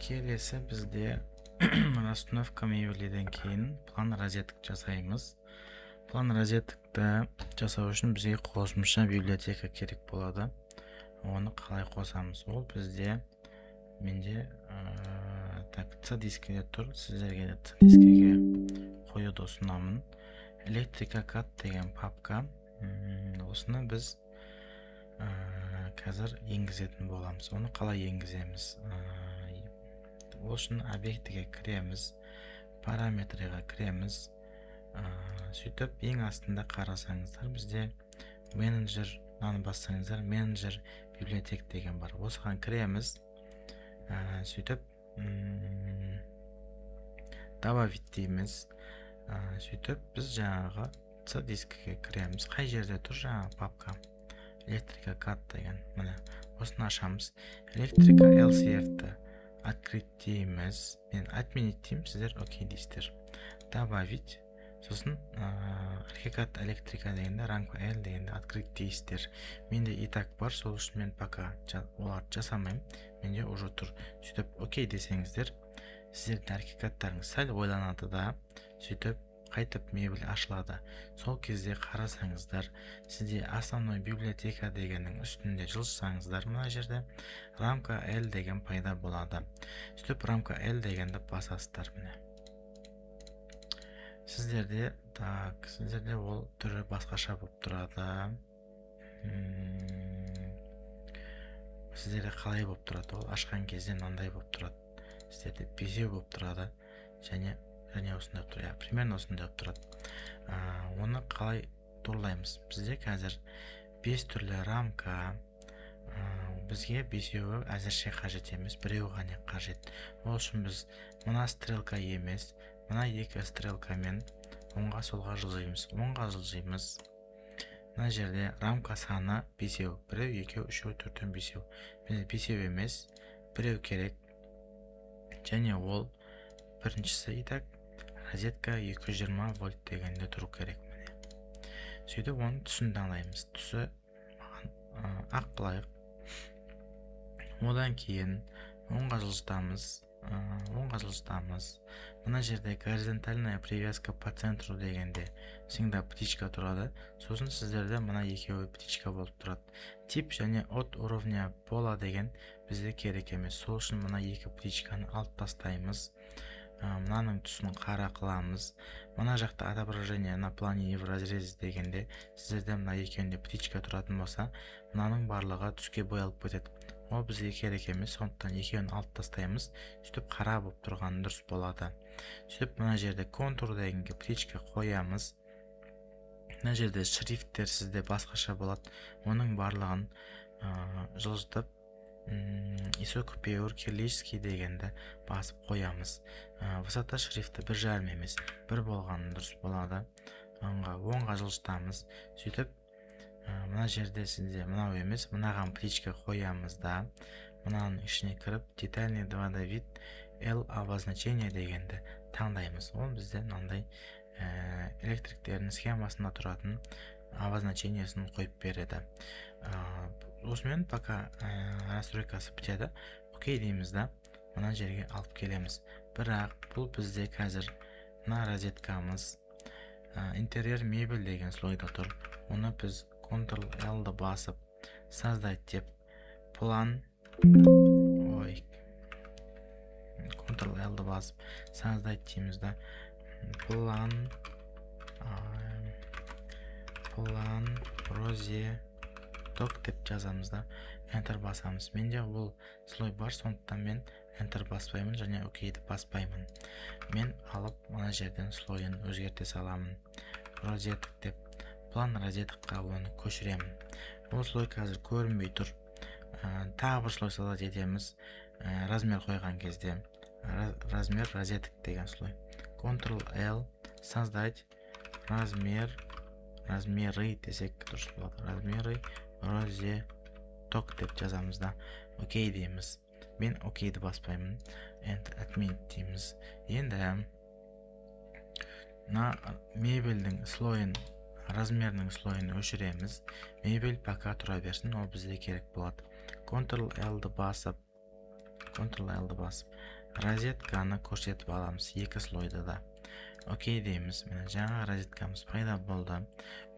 Келесі бізде расстановка мебелиден кейін план розеток жасаймыз. План розетокті жасау үшін бізге қосымша библиотека керек болады. Оны қалай қосамыз? Ол бізде менде C дискіде тұр. Сіздерге де C дискіге қоюды ұсынамын. Electrica деген папка. Осыны біз қазір енгізетін боламыз. Оны қалай енгіземіз? Ол үшін объектіге кіреміз, параметріға кіреміз. Сөйтіп, ең астында қарасаңыздар, бізде менеджернан бассаңыздар, менеджер библиотек деген бар. Осыған кіреміз. Сөйтіп, добавить дейміз. Сөйтіп, біз жаңағы C дискіге кіреміз. Қай жерде тұр жаңағы папка? Electrica деген. Міне, осыны ашамыз. Electrica LCF-ті открыть дейміз. Мен отменить деймін, сіздер окей дейсіздер. Добавить. Сосын Archicad Electrica дегенде, рамка L дегенде открыть дейсіздер. Менде и так бар, сол үшін мен пока оларды жасамаймын. Менде уже тұр. Сөйтіп окей десеңіздер, сіздердің Archicadтарыңыз сәл ойланады да, сөйтіп қайтып мебель ашылады. Сол кезде қарасаңыздар, сізде основной библиотека дегеннің үстінде жылжысаңыздар, мына жерде рамка L деген пайда болады. Сөйтіп рамка L дегенді басасыздар міне. Сіздерде ол түрі басқаша болып тұрады. Сіздерде қалай болып тұрады? Ол ашқан кезде мынандай болып тұрады. Сіздерде бесеу болып тұрады, және осындай болып тұрады. Примерно осындай болып тұрады. Оны қалай торлаймыз? Бізде қазір 5 түрлі рамка, бізге бесеуі әзірше қажет емес, біреу ғана қажет. Ол үшін біз мына стрелка емес, мына екі стрелкамен оңға солға жылжимыз. Оңға жылжимыз. Мына жерде рамка саны бесеу. Біреу, екеу, үшеу, төртеу, бесеу. Бізде бесеу емес, біреу керек. Және ол біріншісі итак розетка 220 вольт дегенде тұру керек. Сөйтіп оның түсін таңдаймыз. Түсі ақ қылайық. Одан кейін оңға жылжытамыз. Мына жерде горизонтальная привязка по центру дегенде всегда птичка тұрады. Сосын сіздерде мына екеуі птичка болып тұрады. Тип және от уровня пола деген бізде керек емес. Сол үшін мына екі птичканы алып тастаймыз. Мынаның түсін қара қыламыз. Мына жақта отображение на плане не в разрезе дегенде сіздерде мына екеуінде птичка тұратын болса, мынаның барлығы түске боялып кетеді. Ол бізге керек емес, сондықтан екеуін алып тастаймыз. Сөйтіп қара болып тұрған дұрыс болады. Сөйтіп мына жерде контур дегенге птичка қоямыз. Мына жерде шрифттер сізде басқаша болады. Оның барлығын жылжытып ISO купюр кириллический дегенді басып қоямыз. Высота шрифті 1,5 емес, 1 болған дұрыс болады. Оңға жылжытамыз. Сөйтіп мына жерде сізде мынау емес, мынаған птичка қоямыз да, мынаның ішіне кіріп детальный 2D вид L обозначение дегенді таңдаймыз. Ол бізде мынандай электриктердің схемасында тұратын обозначениесін қойып береді. Осымен пока настройкасы бітеді, окей дейміз да, мына жерге алып келеміз. Бірақ бұл бізде қазір мына розеткамыз интерьер мебель деген слойда тұр. Оны біз Ctrl-L-ді басып создать деп план, Ctrl-L-ді басып создать дейміз да, план розеток деп жазамыз да, Enter басамыз. Менде бұл слой бар, сондықтан мен Enter баспаймын және окейді баспаймын. Мен алып мына жерден слойын өзгерте саламын. Розеток деп план розетокқа оны көшіремін. Бұл слой қазір көрінбей тұр. Тағы бір слой создать етеміз. Размер қойған кезде размер розеток деген слой. Ctrl-L создать размеры десек дұрыс болады. Размеры розеток деп жазамыз да, окей дейміз. Мен окейді баспаймын. Отменить дейміз. Енді мебельдің слойын, размерінің слойын өшіреміз. Мебель пока тұра берсін, ол бізде керек болады. Ctrl-L-ді басып Ctrl-L-ді басып, розетканы көрсетіп аламыз екі слойды да. Окей дейміз. Міне жаңа розеткамыз пайда болды.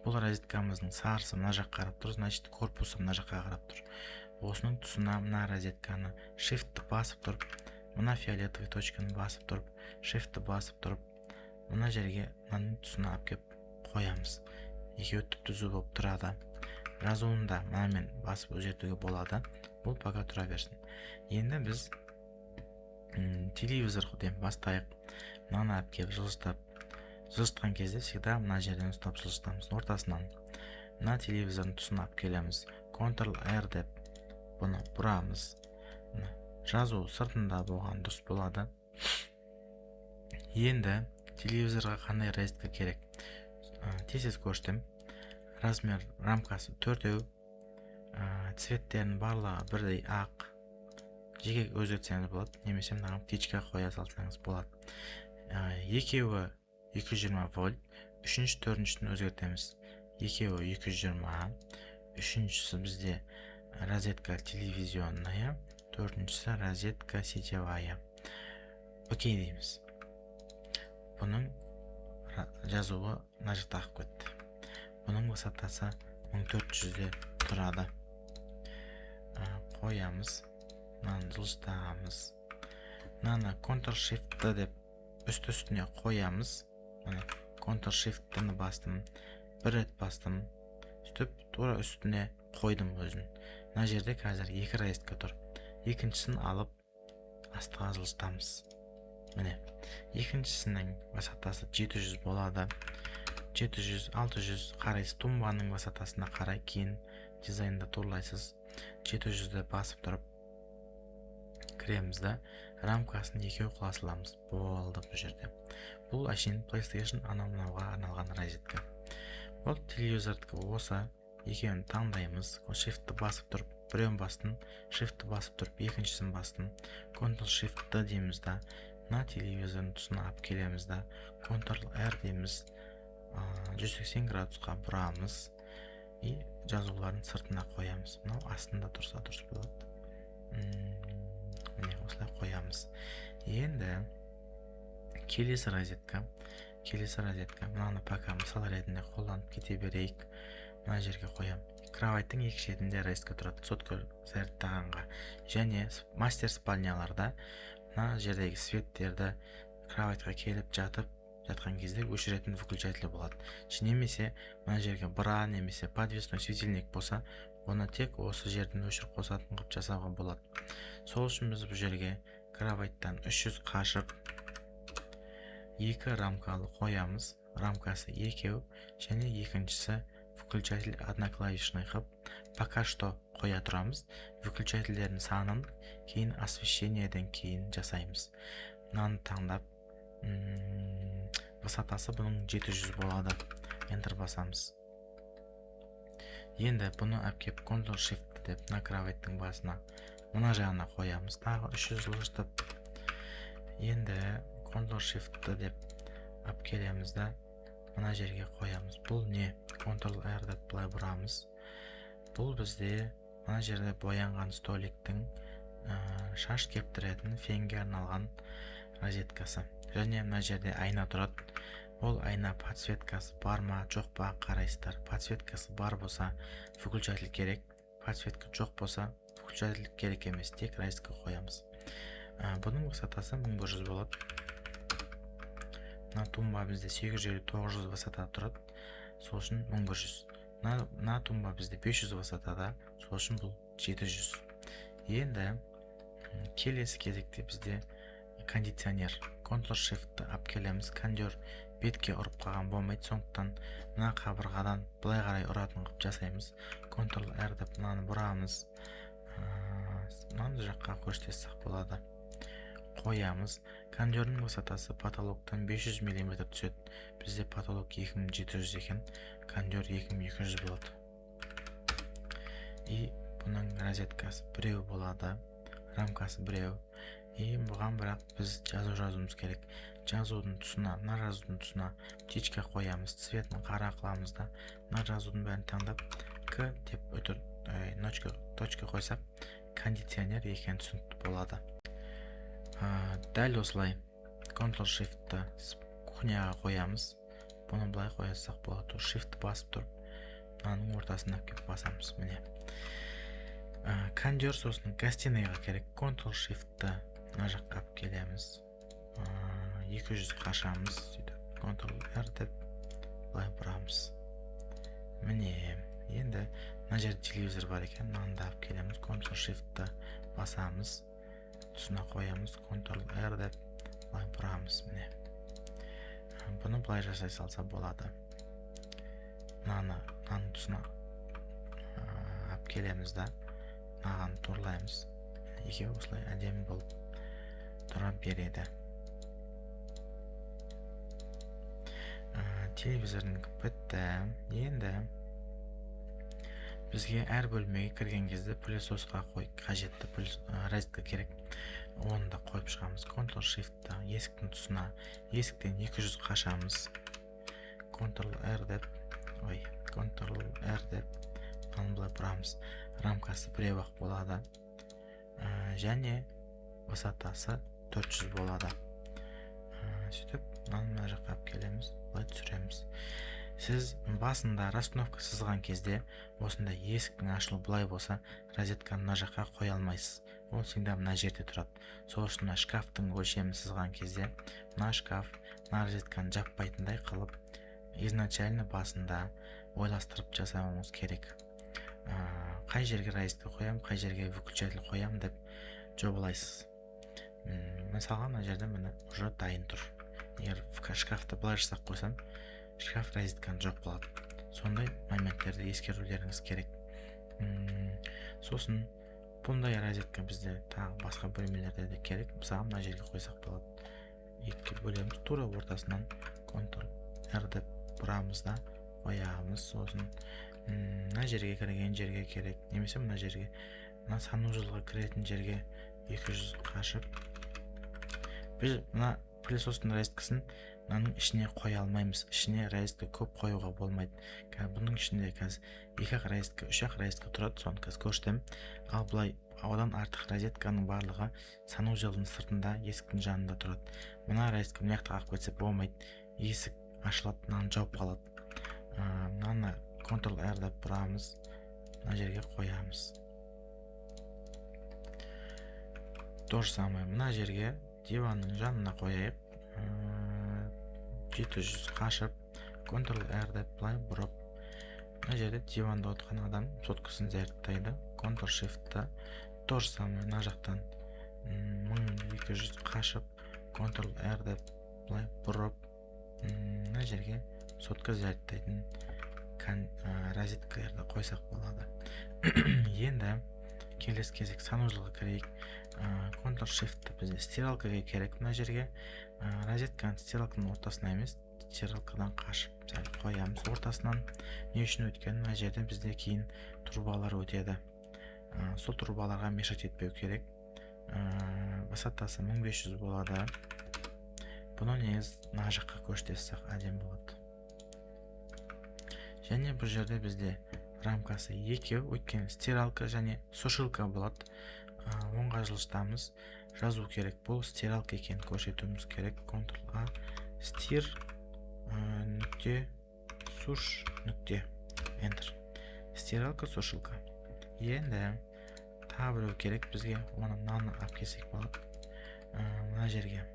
Бұл розеткамыздың сарысы мына жаққа қарап тұр, значит корпусы мына жаққа қарап тұр. Осының тұсына мына розетканы shift басып тұрып, мына фиолетовый точканы басып тұрып, shift басып тұрып, мына жерге мынаның тұсына алып келіп қоямыз. Екеуі түп-түзу болып тұрады. Жазуында мынамен басып өзгертуге болады. Бұл пока тұра берсін. Енді біз телевизор деп бастайық. Мынаны алып келіп жылжытқан кезде всегда мына жерден ұстап жылжытамыз. Ортасынан мына телевизордың тұсына алып келеміз. Ctrl-R деп бұны бұрамыз. Жазу сыртында болған дұрыс болады. Енді телевизорға қандай розетка керек? Тез көштім. Размер рамкасы 4, цветтерінің барлығы бірдей ақ. Жеке өзгертсеңіз болады, немесе мынаған птичка қоя салсаңыз болады. Екеуі 220 вольт, үшінші, төртіншісін өзгертеміз. Екеуі 220, үшіншісі бізде розетка телевизионная, төртіншісі розетка сетевая. Окей дейміз. Бұның жазуы мына жақта ағып кетті. Бұның высотасы 1400-де тұрады. Қоямыз, мынаны жылжытамыз. Мынаны Ctrl-Shift деп үсті-үстіне қоямыз. Ctrl-Shift-ні бастым, бір рет бастым, сөйтіп тура үстіне қойдым өзін. Мына жерде қазір екі розетка тұр. Екіншісін алып астыға жылжытамыз. Міне, екіншісінің высотасы 700 болады. 700, 600 қарайсыз, тумбаның высотасына қарай, кейін дизайнда турлайсыз. 700-ді басып тұрып кіреміз да, рамкасын екеу қыласыламыз. Болды бұл жерде. Бұл әшейін PlayStation анау-мынауға арналған розетка. Бұл телевизордікі осы екеуін таңдаймыз. Shift басып тұрып, біреуін бастым, Shift басып тұрып, екіншісін бастым. Ctrl-Shift дейміз да, мына телевизордың тұсына алып келеміз да, Ctrl-R дейміз. 180 градусқа бұрамыз и жазуларын сыртына қоямыз. Мынау астында тұрса дұрыс болады. Міне осылай қоямыз. Енді келесі розетка. Мынаны пока мысал ретінде қолданып кете берейік. Мына жерге қоям. Кроваттың екі шетінде розетка тұрады. Сотка зарядтағанға. Және мастер спальняларда мына жердегі светтерді кроватьқа келіп жатқан кезде өшіретін выключатель болады. Немесе мына жерге бра, немесе подвесной светильник болса, оны тек осы жерден өшіріп қосатын қылып жасауға болады. Сол үшін біз бұл жерге кроваттан 300 қашық екі рамкалы қоямыз. Рамкасы екеу, және екіншісі выключатель одноклавишный қып, пока что қоя тұрамыз. Выключательдердің санын кейін освещениеден кейін жасаймыз. Мынаны таңдап, высотасы бұның 700 болады. Enter басамыз. Енді бұны әпкеп Ctrl-Shift деп мына кроваттың басына мына жағына қоямыз. Тағы 300 жылжытып. Енді Ctrl-Shift деп әпкелеміз да мына жерге қоямыз. Бұл не? Ctrl-R деп бұлай бұрамыз. Бұл бізде мына жерде боянған столиктің шаш кептіретін фенге арналған розеткасы. Және мына жерде айна тұрады. Ол айна подсветкасы бар ма, жоқ па қарайсыздар. Подсветкасы бар болса, выключатель керек. Подсветка жоқ болса, выключатель керек емес, тек розетка қоямыз. Бұның высотасы 1100 болады. Мына тумба бізде 850-900 высота тұрады. Сол үшін 1100. Мына тумба бізде 500 высотада, сол үшін бұл 700. Енді келесі кезекте бізде кондиционер. Ctrl-Shift алып келеміз. Кондер бетке ұрып қалған болмайды, сондықтан мына қабырғадан былай қарай ұратын қылып жасаймыз. Ctrl-R деп мынаны бұрамыз. Мынаны жаққа көрсетсек болады. Қоямыз. Кондердің высотасы потолоктан 500 мм түседі. Бізде потолок 2700 екен, кондер 2200 болады. И бұның розеткасы біреу болады, рамкасы біреу. И бұған бірақ біз жазуымыз керек. Жазудың тұсына, мына жазудың тұсына птичка қоямыз, цветін қара қыламыз да, мына жазудың бәрін таңдап К деп точка қойсақ, кондиционер екен түсінікті болады. Дәл осылай Ctrl Shift-ті кухняға қоямыз. Бұны былай қоясақ болады. Shift басып тұрып, мынаның ортасына келіп басамыз. Міне. Кондер сосын гостиныйға керек. Ctrl Shift-ті мына жаққа алып келеміз. 200 қашамыз. Ctrl R деп былай бұрамыз. Міне. Енді мына жерде телевизор бар екен. Мынаны алып келеміз. Ctrl Shift-ті басамыз. Тұсына қоямыз. Ctrl R деп былай бұрамыз. Міне. Бұны былай жасай салса болады. Мынаның тұсына алып келеміз да, мынаған торлаймыз. Екеуі осылай әдемі болып тұра береді. Телевизордың бітті. Енді бізге әр бөлмеге кірген кезде пылесосқа қажетті розетка керек. Оны да қойып шығамыз. Ctrl Shift-ті есіктің тұсына, есіктен 200 қашамыз. Ctrl R деп, мынаны былай бұрамыз. Рамкасы біреу-ақ болады. Және высотасы 400 болады. Сөйтіп, мына жаққа алып келеміз, былай түсіреміз. Сіз басында расстановка сызған кезде, осында есіктің ашылу былай болса, розетканы мына жаққа қоя алмайсыз. Ол всегда мына жерде тұрады. Сол үшін мына шкафтың өлшемін сызған кезде, мына шкаф, мына розетканы жаппайтындай қылып, изначально басында ойластырып жасауыңыз керек. Қай жерге розетка қоям, қай жерге выключатель қоям деп жобалайсыз. Мысалға мына жерде міне уже дайын тұр. Егер шкафты былай жасап қойсам, шкаф розетканы жоқ болады. Сондай моменттерді ескерулеріңіз керек. Сосын бұндай розетка бізде тағы басқа бөлмелерде де керек. Мысалы мына жерге қойсақ болады. Екіге бөлеміз, тура ортасынан Ctrl R деп бұрамыз да қоямыз. Сосын мына жерге кірген жерге керек, немесе мына жерге, мына санузелға кіретін жерге 200 қашып. Біз мына пылесостың розеткасын мынаның ішіне қоя алмаймыз. Ішіне розетка көп қоюға болмайды. Бұның ішінде қазір 2-ақ розетка, 3-ақ розетка тұрады, соны қазір көрсетем. Ал былай одан артық розетканың барлығы санузелдің сыртында, есіктің жанында тұрады. Мына розетка мына жақта қалып кетсе болмайды. Есік ашылады, мынаны жауып қалады. Мынаны Ctrl R деп бұрамыз, мына жерге қоямыз. То же самое мына жерге диванның жанына қояйық. 700 қашып, Ctrl R деп былай бұрып, мына жерде диванда отырған адам соткасын зерттейді. Ctrl Shift-ті то же самое мына жақтан 1200 қашып, Ctrl R деп былай бұрып, мына жерге сотка зерттейтін розеткаларды қойсақ болады. Енді келесі кезек санузелға кірейік. Ctrl Shift-ті бізде стиралкаға керек. Мына жерге розетканы стиралканың ортасына емес, стиралкадан қашып қоямыз. Ортасынан не үшін өткен? Мына жерде бізде кейін трубалар өтеді. Сол трубаларға мешать етпеу керек. Высотасы 1500 болады. Бұны негіз мына жаққа көшірсек әдемі болады. Және бұл жерде бізде рамкасы екеу, өйткені стиралка және сушилка болады. Оңға жылжытамыз, жазу керек. Бұл стиралка екенін көрсетуіміз керек. Ctrl A, стир, нүкте, суш, нүкте, Enter. Стиралка, сушилка. Енді тағы біреу керек бізге, оны мынаны алып келсек болады. Мына жерге.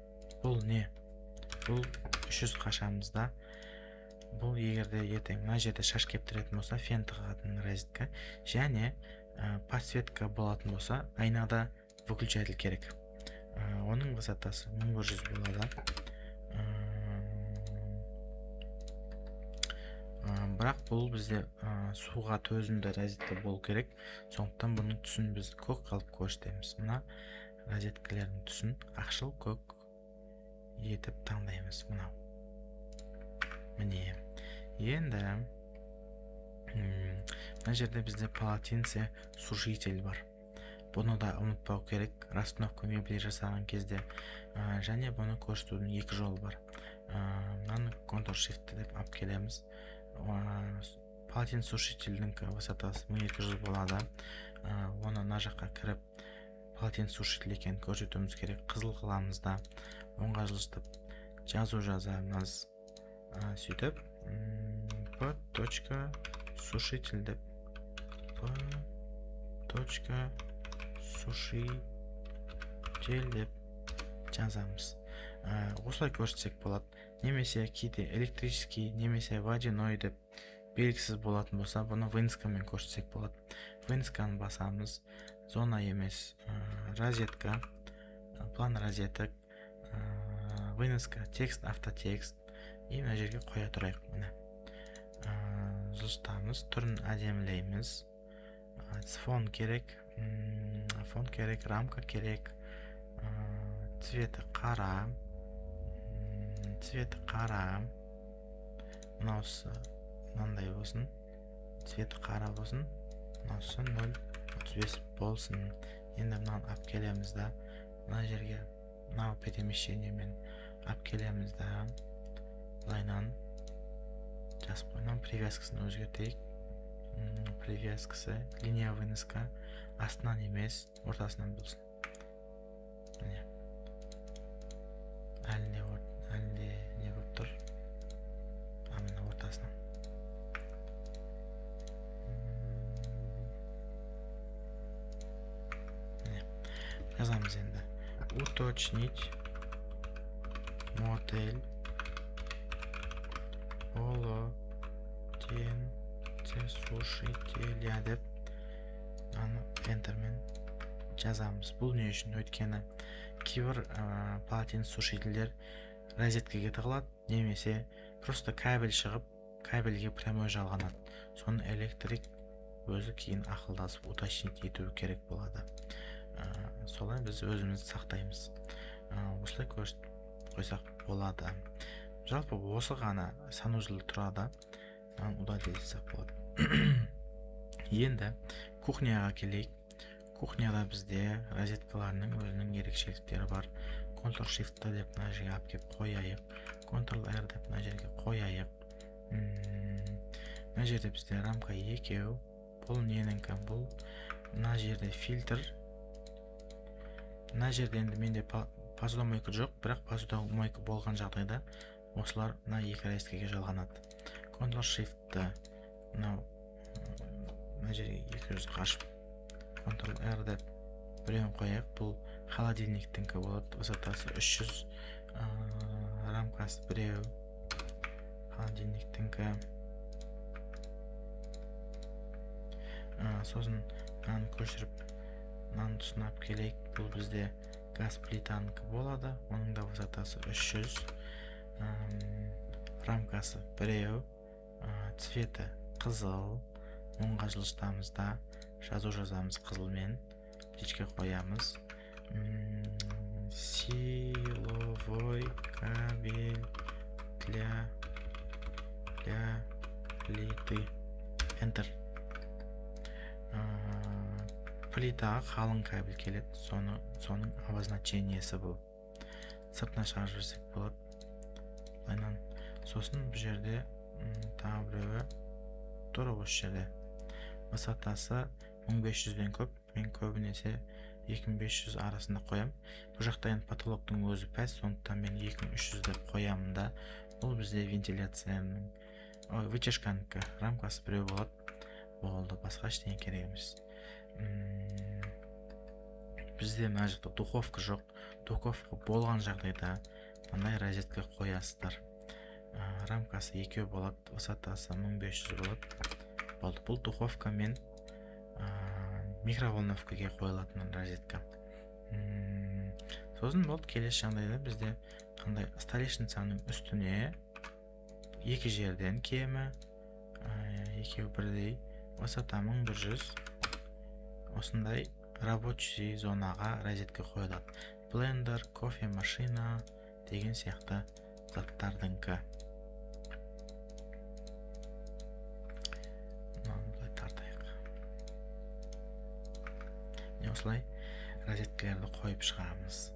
Бұл не? Бұл 300 қашамызда. Бұл егерде ертең мына жерде шаш кептіретін болса, фен тығатын розетка, және подсветка болатын болса, айнада выключатель керек. Оның высотасы 1100 болады. Бірақ бұл бізде суға төзімді розетка болу керек. Сондықтан бұның түсін біз көк қалып көрсетеміз. Мына розеткалардың түсін ақшыл көк етіп таңдаймыз. Мынау. Міне. Енді мына жерде бізде полотенце сушитель бар. Бұны да ұмытпау керек. Расстановка мебель жасаған кезде және бұны көрсетудің екі жолы бар. Мынаны Ctrl Shift деп алып келеміз. Полотенце сушительдің высотасы 1200 болады. Оны мына жаққа кіріп полотенцесушитель екенін көрсетуіміз керек. Қызыл қыламыз да оңға жылжытып жазу жазамыз. Сөйтіп p.сушитель деп p.сушитель деп жазамыз. Осылай көрсетсек болады. Немесе кейде электрический немесе водяной деп белгісіз болатын болса, бұны выноскамен көрсетсек болады. Выносканы басамыз. Зона емес, розетка, план розеток, выноска, текст, автотекст. И мына жерге қоя тұрайық. Жылжытамыз, түрін әдемілейміз. Фон керек, рамка керек, цветі қара, мынандай болсын, цветі қара болсын, мынаусы 0.35 болсын. Енді мынаны алып келеміз да, мына жерге мынау перемещениемен алып келеміз да, былайнан жазып қойынан привязкасын өзгертейік. Привязкасы линия выноска астынан емес, ортасынан болсын. Әлі не болып тұр? Мына ортасынан. Жазамыз енді. Уточнить модель полотенцесушителя деп энтермен жазамыз. Бұл не үшін? Өйткені кейбір полотенцесушительдер розеткаға тығылады, немесе просто кабель шығып, кабельге прямой жалғанады. Соны электрик өзі кейін ақылдасып уточнить ету керек болады. Солай біз өзімізді сақтаймыз. Осылай көрсетіп қойсақ болады. Жалпы осы ғана санузел тұрады. Удалитсақ болады. Енді кухняға келейік. Кухняда бізде розеткаларының өзінің ерекшеліктері бар. Ctrl-Shift деп мына жерге алып келіп қояйық. Ctrl-R деп мына жерге қояйық. Мына жерде бізде рамка екеу. Бұл неніңкі? Бұл мына жерде фильтр. Мына жерде енді менде посудомойка жоқ, бірақ посудомойка болған жағдайда осылар мына екі розеткаға жалғанады. Ctrl-Shift мына жерге 200 қашып Ctrl-R деп біреуін қояйық. Бұл холодильниктіңкі болады. Высотасы 300, рамкасы біреу. Холодильниктіңкі. Сосын мынаны көшіріп мынаны тұсына алып келейік. Бұл бізде газ плитанікі болады. Оның да высотасы 300, рамкасы біреу, цветі қызыл. Оңға жылжытамыз да жазу жазамыз қызылмен, птичка қоямыз. Силовой кабель для плиты. Enter. Плитаға қалың кабель келеді. Соның обозначениесі бұл. Сыртына шығарып жіберсек болады. Сосын бұл жерде тағы біреуі тұр осы жерде. Высотасы 1500-ден көп. Мен көбінесе 2500 арасында қоям. Бұл жақта енді потолоктың өзі пәс, сондықтан мен 2300 деп қоямын да. Бұл бізде вентиляцияның, вытяжканікі, рамкасы біреу болады. Болды, басқа ештеңе керек емес. Бізде мына жақта духовка жоқ. Духовка болған жағдайда мындай розетка қоясыздар. Рамкасы екеу болады, высотасы 1500 болады. Болды, бұл духовка мен микроволновкаға қойылатын розетка. Сосын болды, келесі жағдайда бізде қандай столешницаның үстіне екі жерден кемі, екеу бірдей, высота 1100, осындай рабочий зонаға розетка қойылады. Блендер, кофе машина деген сияқты заттардыңкі. Осылай розеткаларды қойып шығамыз.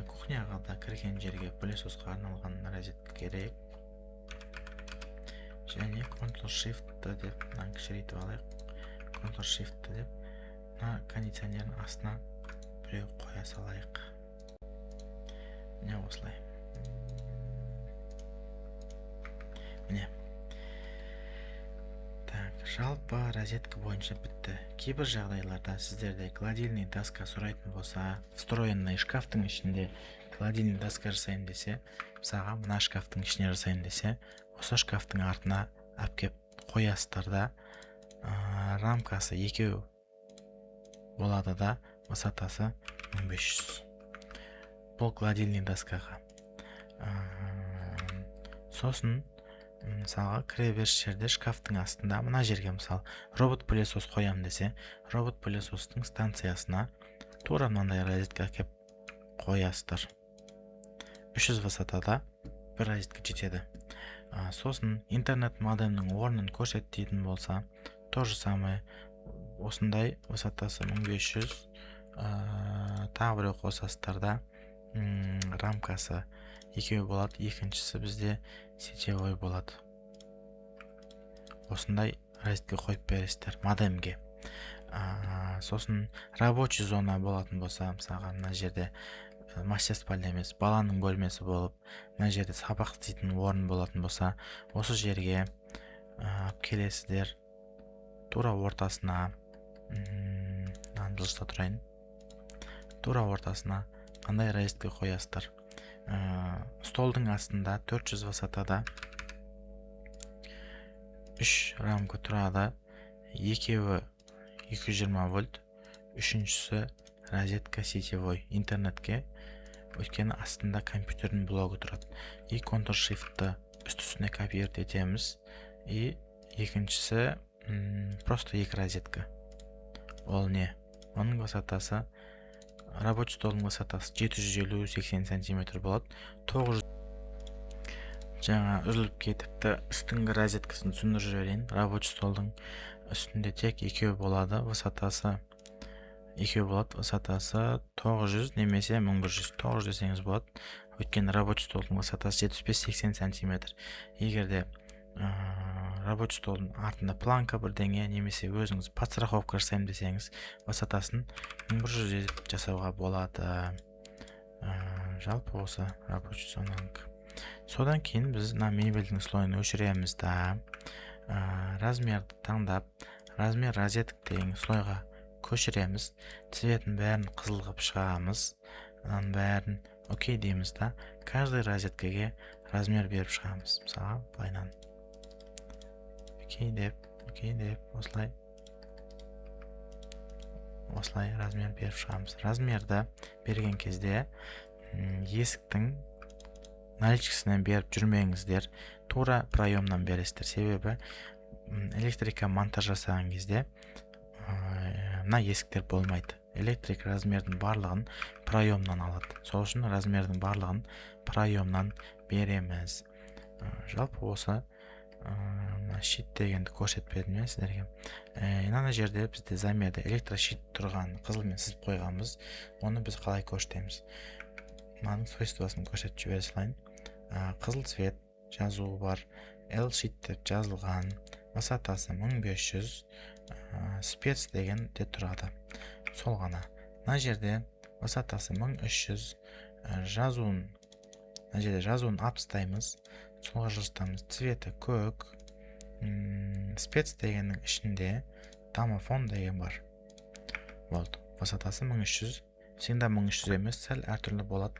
Кухняға да кірген жерге пылесосқа арналған розетка керек. Және Ctrl-Shift деп кішірейтіп алайық. Ctrl-Shift деп кондиционердің астына бұл қоя салайық. Міне осылай. Міне. Жалпы розетка бойынша бітті. Кейбір жағдайларда сіздерде гладильный доска сұрайтын болса, встроенный шкафтың ішінде гладильный доска жасайын десе, мысалға мына шкафтың ішіне жасайын десе, осы шкафтың артына әпкеп қоясыздар да, рамкасы екеу болады да, высотасы 1500. Бұл гладильный доскаға. Сосын мысалға кіреберіс жерде шкафтың астында мына жерге мысалы робот пылесос қоям десе, робот пылесостың станциясына тура мынандай розетка әкеп қоясыздар. 300 высотада бір розетка жетеді. Сосын интернет модемнің орнын көрсететін болса, то же самое, осындай высотасы 1500, тағы біреу қосасыздар да, рамкасы екеу болады, екіншісі бізде сетевой болады. Осындай розетка қойып бересіздер модемге. Сосын рабочий зона болатын болса, мысалға мына жерде мастер спальня емес, баланың бөлмесі болып, мына жерде сабақ істейтін орын болатын болса, осы жерге келесіздер, тура ортасына, дұрыста тұрайын, тура ортасына қандай розетка қоясыздар. Столдың астында 400 высотада 3 рамка тұрады, екеуі 220 вольт, үшіншісі розетка сетевой интернетке, өйткені астында компьютердің блогы тұрады. И Ctrl-Shift-ті үсті-үстіне копировать етеміз, и екіншісі просто екі розетка. Ол не? Оның высотасы, рабочий столдың высотасы 750-80 см болады. 900 жаңа үзіліп кетіпті. Үстіңгі розеткасын түсіндіріп жіберейін. Рабочий столдың үстінде тек екеу болады, высотасы 900 немесе 1100. 900 десеңіз болады. Өйткені рабочий столдың высотасы 75-80 см. Егерде рабочий столдың артында планка бірдеңе немесе өзіңіз подстраховка жасаймын десеңіз, высотасын 1100 жасауға болады. Жалпы осы рабочий зонаның. Содан кейін біз мебельдің слойын өшіреміз да, размерді таңдап, размер розеток деген слойға көшіреміз, цветін бәрін қызыл қылып шығамыз, бәрін окей дейміз да, каждый розеткаге размер беріп шығамыз. Мысалға былайнан окей деп, осылай размер беріп шығамыз. Размерді берген кезде есіктің наличкасынан беріп жүрмеңіздер, тура проемнан бересіздер. Себебі электрика монтаж жасаған кезде мына есіктер болмайды. Электрик размердің барлығын проемнан алады. Сол үшін размердің барлығын проемнан береміз. Жалпы осы щит дегенді көрсетпедім мен сіздерге. Мына жерде бізде замерде электрощит тұрған қызылмен сызып қойғанбыз. Оны біз қалай көрсетеміз? Мынаның свойствосын көрсетіп жібере салайын. Қызыл цвет жазуы бар, L-щит деп жазылған, высотасы 1500, спец деген де тұрады. Сол ғана. Мына жерде высотасы 1300, жазуын алып тастаймыз. Солға жылжытамыз. Цветі көк, спец дегеннің ішінде домофон деген бар. Болды. Высотасы 1300, всегда 1300 емес, сәл әртүрлі болады.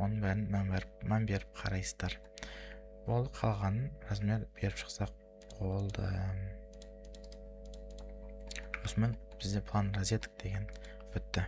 Оның бәрін мән беріп қарайсыздар. Болды, қалғанын размер беріп шықсақ болды. Осымен бізде план розеток деген бітті.